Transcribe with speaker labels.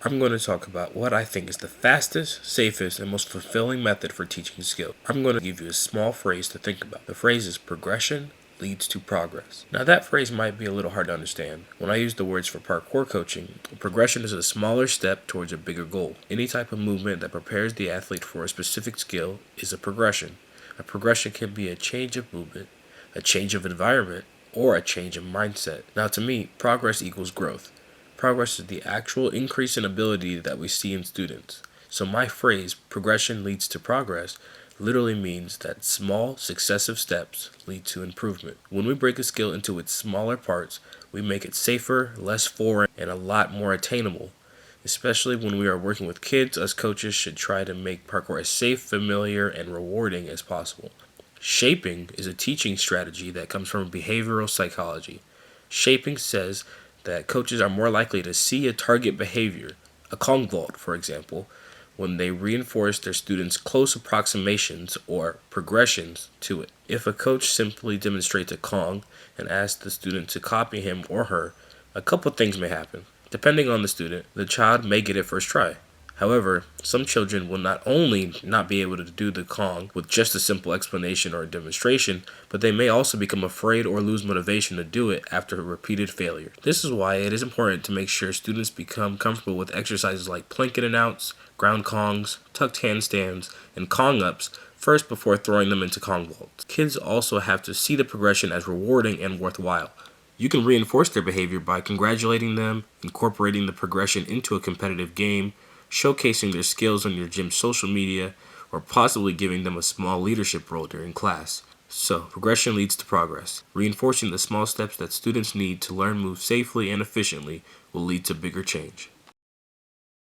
Speaker 1: I'm going to talk about what I think is the fastest, safest, and most fulfilling method for teaching skill. I'm going to give you a small phrase to think about. The phrase is progression leads to progress. Now that phrase might be a little hard to understand. When I use the words for parkour coaching, progression is a smaller step towards a bigger goal. Any type of movement that prepares the athlete for a specific skill is a progression. A progression can be a change of movement, a change of environment, or a change of mindset. Now to me, progress equals growth. Progress is the actual increase in ability that we see in students. So my phrase, progression leads to progress, literally means that small, successive steps lead to improvement. When we break a skill into its smaller parts, we make it safer, less foreign, and a lot more attainable. Especially when we are working with kids, us coaches should try to make parkour as safe, familiar, and rewarding as possible. Shaping is a teaching strategy that comes from behavioral psychology. Shaping says that coaches are more likely to see a target behavior, a Kong vault, for example, when they reinforce their students' close approximations or progressions to it. If a coach simply demonstrates a Kong and asks the student to copy him or her, a couple things may happen. Depending on the student, the child may get it first try. However, some children will not only not be able to do the Kong with just a simple explanation or a demonstration, but they may also become afraid or lose motivation to do it after a repeated failure. This is why it is important to make sure students become comfortable with exercises like plank in and outs, ground Kongs, tucked handstands, and Kong ups first before throwing them into Kong vaults. Kids also have to see the progression as rewarding and worthwhile. You can reinforce their behavior by congratulating them, incorporating the progression into a competitive game, showcasing their skills on your gym's social media, or possibly giving them a small leadership role during class. So, progression leads to progress. Reinforcing the small steps that students need to learn move safely and efficiently will lead to bigger change.